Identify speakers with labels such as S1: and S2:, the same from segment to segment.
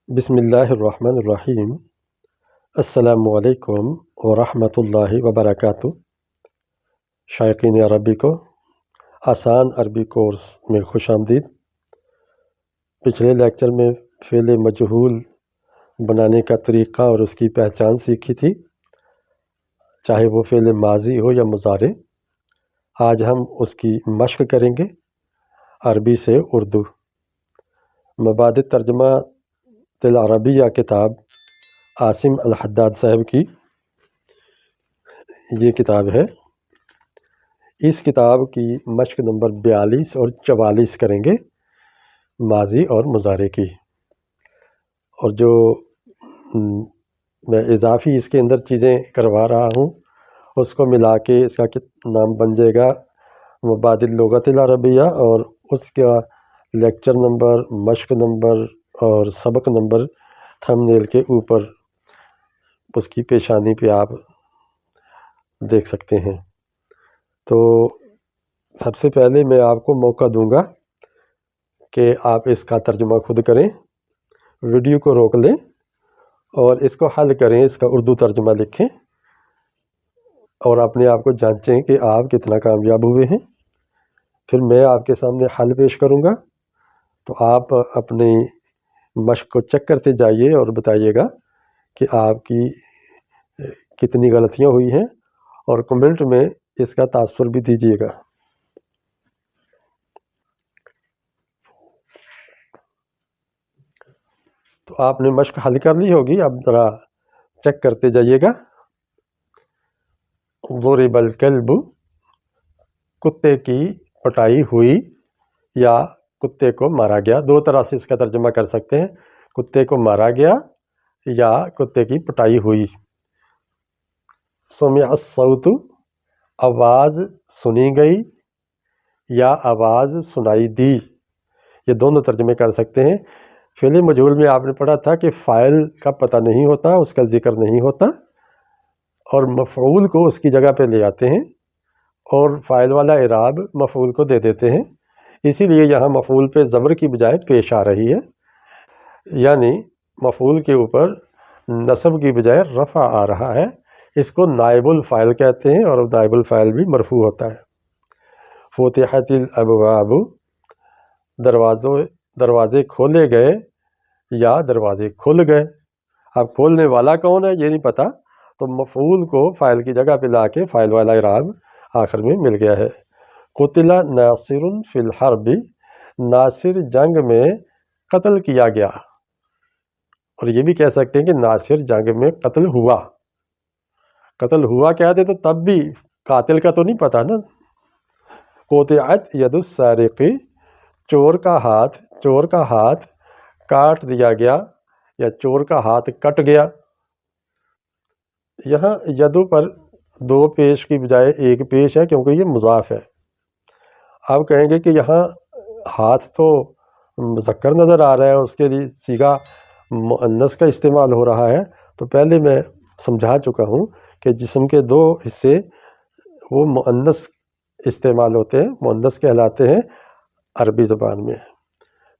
S1: بسم اللہ الرحمن الرحیم۔ السلام علیکم ورحمۃ اللہ وبرکاتہ۔ شائقین عربی کو آسان عربی کورس میں خوش آمدید۔ پچھلے لیکچر میں فعل مجہول بنانے کا طریقہ اور اس کی پہچان سیکھی تھی، چاہے وہ فعل ماضی ہو یا مضارع۔ آج ہم اس کی مشق کریں گے عربی سے اردو۔ مبادئ ترجمہ العربیہ کتاب عاصم الحداد صاحب کی یہ کتاب ہے۔ اس کتاب کی مشق نمبر 42 اور 44 کریں گے، ماضی اور مضارع کی۔ اور جو میں اضافی اس کے اندر چیزیں کروا رہا ہوں اس کو ملا کے اس کا نام بن جائے گا مبادئ اللغۃ العربیہ، اور اس کا لیکچر نمبر، مشق نمبر اور سبق نمبر تھمبنیل کے اوپر اس کی پیشانی پہ آپ دیکھ سکتے ہیں۔ تو سب سے پہلے میں آپ کو موقع دوں گا کہ آپ اس کا ترجمہ خود کریں، ویڈیو کو روک لیں اور اس کو حل کریں، اس کا اردو ترجمہ لکھیں اور اپنے آپ کو جانچیں کہ آپ کتنا کامیاب ہوئے ہیں۔ پھر میں آپ کے سامنے حل پیش کروں گا، تو آپ اپنی مشق کو چیک کرتے جائیے اور بتائیے گا کہ آپ کی کتنی غلطیاں ہوئی ہیں، اور کمنٹ میں اس کا تاثر بھی دیجیے گا۔ تو آپ نے مشق حل کر لی ہوگی، اب ذرا چیک کرتے جائیے گا۔ ضرب الکلب، کتے کی پٹائی ہوئی یا کتے کو مارا گیا۔ دو طرح سے اس کا ترجمہ کر سکتے ہیں، کتے کو مارا گیا یا کتے کی پٹائی ہوئی۔ سمع الصوت، آواز سنی گئی یا آواز سنائی دی، یہ دونوں ترجمے کر سکتے ہیں۔ فعل مجہول میں آپ نے پڑھا تھا کہ فاعل کا پتہ نہیں ہوتا، اس کا ذکر نہیں ہوتا، اور مفعول کو اس کی جگہ پہ لے آتے ہیں اور فاعل والا اعراب مفعول کو دے دیتے ہیں۔ اسی لیے یہاں مفعول پہ زبر کی بجائے پیش آ رہی ہے، یعنی مفعول کے اوپر نصب کی بجائے رفع آ رہا ہے۔ اس کو نائب الفاعل کہتے ہیں، اور نائب الفاعل بھی مرفوع ہوتا ہے۔ فتحت الابواب، دروازے کھولے گئے یا دروازے کھل گئے۔ اب کھولنے والا کون ہے یہ نہیں پتہ، تو مفعول کو فاعل کی جگہ پہ لا کے فاعل والا اعراب آخر میں مل گیا ہے۔ قتل ناصر فی الحرب، ناصر جنگ میں قتل کیا گیا، اور یہ بھی کہہ سکتے ہیں کہ ناصر جنگ میں قتل ہوا۔ قتل ہوا کہتے تو تب بھی قاتل کا تو نہیں پتہ نا۔ قطعت ید السارق، چور کا ہاتھ کاٹ دیا گیا یا چور کا ہاتھ کٹ گیا۔ یہاں یدو پر دو پیش کی بجائے ایک پیش ہے کیونکہ یہ مضاف ہے۔ آپ کہیں گے کہ یہاں ہاتھ تو مذکر نظر آ رہا ہے، اس کے لیے صیغہ مؤنث کا استعمال ہو رہا ہے۔ تو پہلے میں سمجھا چکا ہوں کہ جسم کے دو حصے وہ مؤنث استعمال ہوتے ہیں، مؤنث کہلاتے ہیں عربی زبان میں۔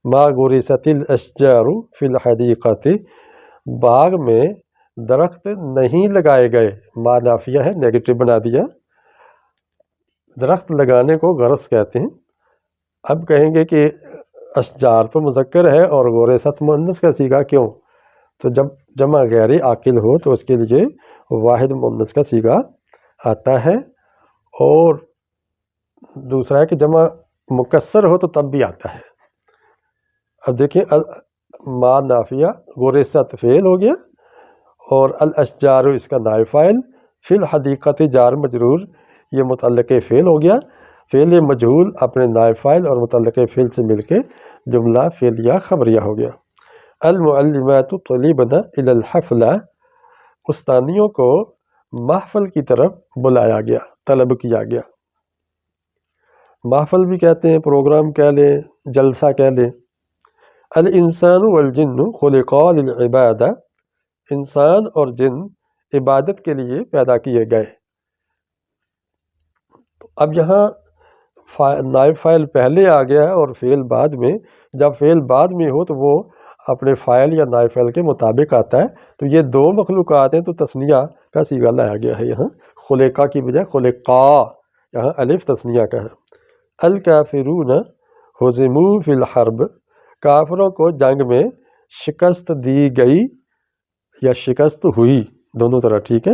S1: ما غرست الاشجار فی الحدیقۃ، باغ میں درخت نہیں لگائے گئے۔ ما نافیہ ہے، نیگیٹو بنا دیا۔ درخت لگانے کو غرس کہتے ہیں۔ اب کہیں گے کہ اشجار تو مذکر ہے اور غرست مؤنث کا صیغہ کیوں؟ تو جب جمع غیر عاقل ہو تو اس کے لیے واحد مؤنث کا صیغہ آتا ہے، اور دوسرا ہے کہ جمع مکسر ہو تو تب بھی آتا ہے۔ اب دیکھیں، ما نافیہ، غرست فعل ہو گیا اور الاشجار اس کا نائب فاعل، فی الحدیقۃ جار مجرور یہ متعلق فعل ہو گیا۔ فعل مجہول اپنے نائب فاعل اور متعلق فعل سے مل کے جملہ فعلیہ خبریہ ہو گیا۔ المعلمات طلبن الی الحفلہ، استانیوں کو محفل کی طرف بلایا گیا، طلب کیا گیا۔ محفل بھی کہتے ہیں، پروگرام کہہ لیں، جلسہ کہہ لیں۔ الانسان والجن خلقا للعبادہ، انسان اور جن عبادت کے لیے پیدا کیے گئے۔ اب یہاں نائب فاعل پہلے آ گیا ہے اور فعل بعد میں۔ جب فعل بعد میں ہو تو وہ اپنے فائل یا نائب فائل کے مطابق آتا ہے. تو یہ دو مخلوقات ہیں تو تثنیہ کا صیغہ لایا گیا ہے یہاں، خلقہ کی بجائے خلقا، یہاں الف تثنیہ کا ہے. الکافرون ہزموا فی الحرب، کافروں کو جنگ میں شکست دی گئی یا شکست ہوئی، دونوں طرح ٹھیک ہے.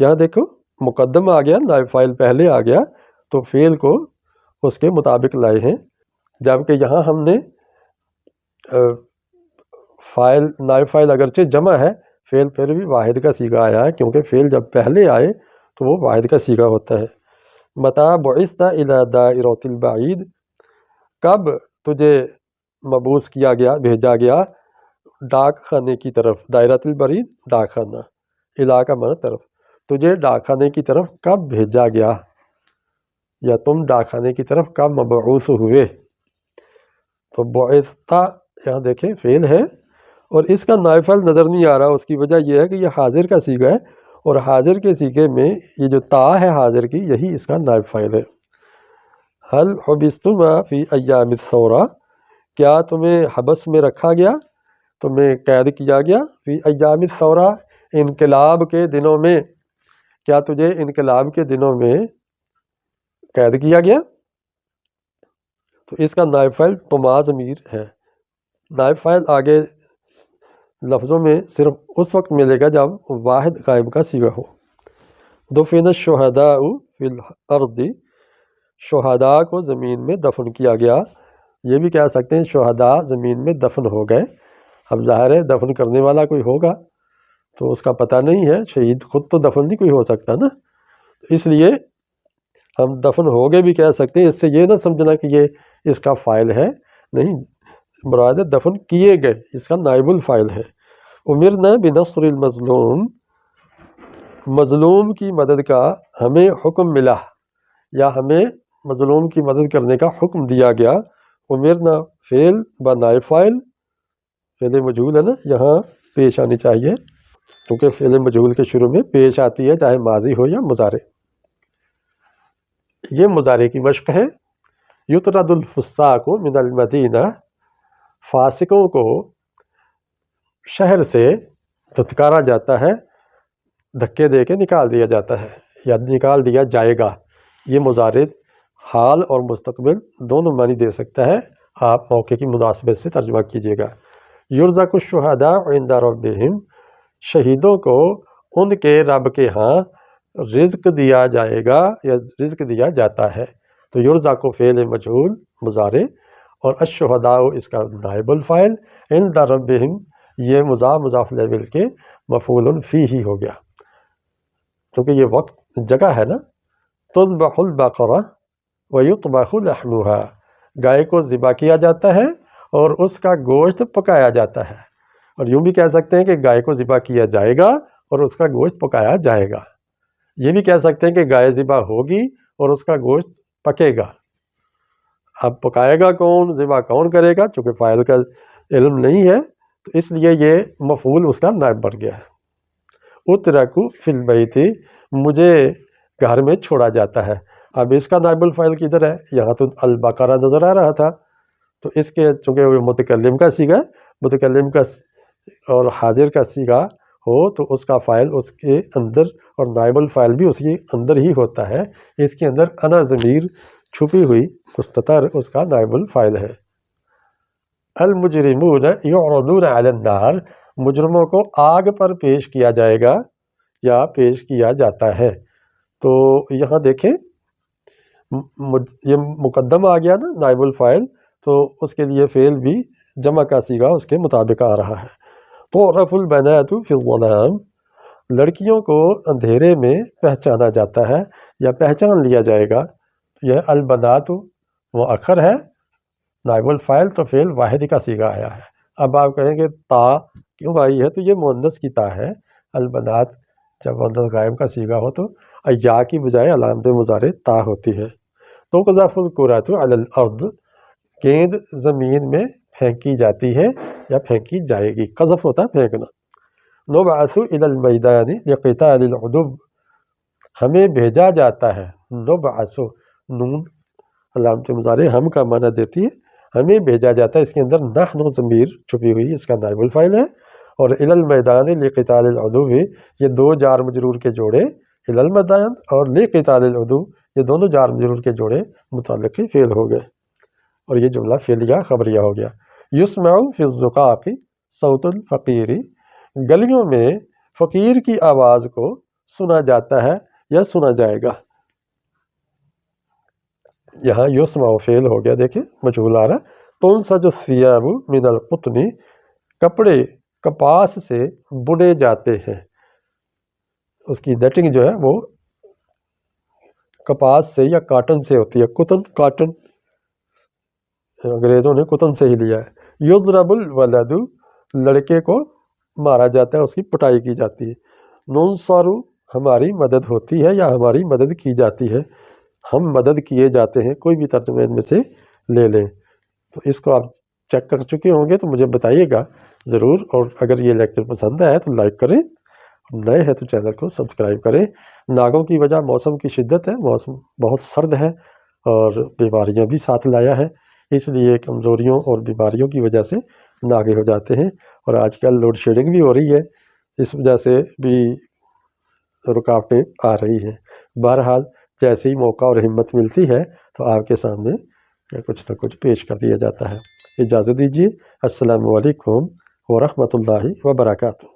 S1: یہاں دیکھو مقدم آ گیا، نائب فائل پہلے آ گیا، تو فعل کو اس کے مطابق لائے ہیں. جبکہ یہاں ہم نے فائل نائب فائل اگرچہ جمع ہے، فعل پھر بھی واحد کا صیغہ آیا ہے، کیونکہ فعل جب پہلے آئے تو وہ واحد کا صیغہ ہوتا ہے. متى بعثت الى دائرۃ البعید، کب تجھے مبعوث کیا گیا، بھیجا گیا ڈاک خانے کی طرف. دائرۃ البعید ڈاک خانہ، الہ کا معنی طرف. تجھے ڈاک خانے کی طرف کب بھیجا گیا، یا تم ڈاک خانے کی طرف کب مبعوث ہوئے. تو بعثت یہاں دیکھیں فعل ہے، اور اس کا نائب فاعل نظر نہیں آ رہا. اس کی وجہ یہ ہے کہ یہ حاضر کا صیغہ ہے، اور حاضر کے صیغے میں یہ جو تا ہے حاضر کی، یہی اس کا نائب فاعل ہے. هل حبستم فی ایام الثورہ، کیا تمہیں حبس میں رکھا گیا، تمہیں قید کیا گیا، فی ایام الثورہ انقلاب کے دنوں میں، کیا تجھے انقلاب کے دنوں میں قید کیا گیا. تو اس کا نائب فاعل طما ضمیر ہے. نائب فاعل آگے لفظوں میں صرف اس وقت ملے گا جب واحد غائب کا صیغہ ہو. دفن الشہداء فی الارض، شہداء کو زمین میں دفن کیا گیا. یہ بھی کہہ سکتے ہیں شہداء زمین میں دفن ہو گئے. اب ظاہر ہے دفن کرنے والا کوئی ہوگا تو اس کا پتہ نہیں ہے، شہید خود تو دفن نہیں کوئی ہو سکتا نا، اس لیے ہم دفن ہو گئے بھی کہہ سکتے ہیں. اس سے یہ نہ سمجھنا کہ یہ اس کا فاعل ہے، نہیں، مراد دفن کیے گئے، اس کا نائب الفاعل ہے. امرنا بنصر المظلوم، مظلوم کی مدد کا ہمیں حکم ملا، یا ہمیں مظلوم کی مدد کرنے کا حکم دیا گیا. امرنا فعل با نائب فاعل، فعل مجہول ہے نا، یہاں پیش آنی چاہیے کیونکہ فعل مجہول کے شروع میں پیش آتی ہے، چاہے ماضی ہو یا مضارع. یہ مضارع کی مشق ہے. یطرد الفساق من المدینہ، فاسقوں کو شہر سے دھتکارا جاتا ہے، دھکے دے کے نکال دیا جاتا ہے یا نکال دیا جائے گا. یہ مضارع حال اور مستقبل دونوں معنی دے سکتا ہے، آپ موقع کی مناسبت سے ترجمہ کیجیے گا. یرزق الشہداء عند ربہم، شہیدوں کو ان کے رب کے ہاں رزق دیا جائے گا یا رزق دیا جاتا ہے. تو یرزق کو فعل مجہول مضارع، اور الشہداء اس کا نائب الفاعل، عند ربہم یہ مضاف الیہ کے مفعول فیہ ہو گیا کیونکہ یہ وقت جگہ ہے نا. تذبح البقرہ ویطبخ لحمها، گائے کو ذبح کیا جاتا ہے اور اس کا گوشت پکایا جاتا ہے. اور یوں بھی کہہ سکتے ہیں کہ گائے کو ذبح کیا جائے گا اور اس کا گوشت پکایا جائے گا. یہ بھی کہہ سکتے ہیں کہ گائے ذبح ہوگی اور اس کا گوشت پکے گا. اب پکائے گا کون، ذبح کون کرے گا، چونکہ فاعل کا علم نہیں ہے تو اس لیے یہ مفعول اس کا نائب بن گیا ہے. اترکو فی البیت، مجھے گھر میں چھوڑا جاتا ہے. اب اس کا نائب الفاعل کدھر ہے، یہاں تو البقرہ نظر آ رہا تھا، تو اس کے چونکہ وہ متکلم کا صیغہ، متکلم کا اور حاضر کا صیغہ ہو تو اس کا فاعل اس کے اندر اور نائب الفاعل بھی اس کے اندر ہی ہوتا ہے. اس کے اندر انا ضمیر چھپی ہوئی مستتر اس کا نائب الفاعل ہے. المجرمون یعرضون علی النار، مجرموں کو آگ پر پیش کیا جائے گا یا پیش کیا جاتا ہے. تو یہاں دیکھیں یہ مقدم آ گیا نا نائب الفاعل، تو اس کے لیے فعل بھی جمع کا صیغہ اس کے مطابق آ رہا ہے. تعرف البنات فی الظلام، لڑکیوں کو اندھیرے میں پہچانا جاتا ہے یا پہچان لیا جائے گا. یہ البنات مؤخر ہے، نائب الفاعل تو فعل واحد کا صیغہ آیا ہے. اب آپ کہیں گے تا کیوں آئی ہے، تو یہ مؤنث کی تا ہے. البنات جب مؤنث غائب کا صیغہ ہو تو یا کی بجائے علامت مضارع تا ہوتی ہے. تو تقذف الکرۃ علی الارض، گیند زمین میں پھینکی جاتی ہے یا پھینکی جائے گی. قذف ہوتا ہے پھینکنا. نبعث الی المیدان لقتال العدو، ہمیں بھیجا جاتا ہے. نبعث نون علامت مضارع ہم کا معنی دیتی ہے، ہمیں بھیجا جاتا ہے، اس کے اندر نحن ضمیر چھپی ہوئی اس کا نائب الفاعل ہے، اور الی المیدان لقتال العدو یہ دو جار مجرور کے جوڑے، الی المیدان اور لقتال العدو یہ دونوں جار مجرور کے جوڑے متعلقی فعل ہو گئے، اور یہ جملہ فعلیہ خبریہ ہو گیا۔ یسمع فی الزقاق صوت الفقیر، گلیوں میں فقیر کی آواز کو سنا جاتا ہے یا سنا جائے گا۔ یہاں یسمع فعل ہو گیا، دیکھیں مجہول آ رہا ہے۔ تنسج الثیاب من القطن، کپڑے کپاس سے بنے جاتے ہیں، اس کی نیٹنگ جو ہے وہ کپاس سے یا کاٹن سے ہوتی ہے، قطن کاٹن، انگریزوں نے قطن سے ہی لیا ہے۔ یضرب الولد، لڑکے کو مارا جاتا ہے، اس کی پٹائی کی جاتی ہے۔ ننصر، ہماری مدد ہوتی ہے یا ہماری مدد کی جاتی ہے، ہم مدد کیے جاتے ہیں، کوئی بھی ترجمے ان میں سے لے لیں۔ تو اس کو آپ چیک کر چکے ہوں گے تو مجھے بتائیے گا ضرور، اور اگر یہ لیکچر پسند آئے تو لائک کریں، نئے ہیں تو چینل کو سبسکرائب کریں۔ ناگوں کی وجہ موسم کی شدت ہے، موسم بہت سرد ہے اور بیماریاں بھی ساتھ لایا ہے، اس لیے کمزوریوں اور بیماریوں کی وجہ سے ناگے ہو جاتے ہیں، اور آج کل لوڈ شیڈنگ بھی ہو رہی ہے، اس وجہ سے بھی رکاوٹیں آ رہی ہیں۔ بہرحال جیسے ہی موقع اور ہمت ملتی ہے تو آپ کے سامنے کچھ نہ کچھ پیش کر دیا جاتا ہے۔ اجازت دیجیے، السلام علیکم ورحمۃ اللہ وبرکاتہ۔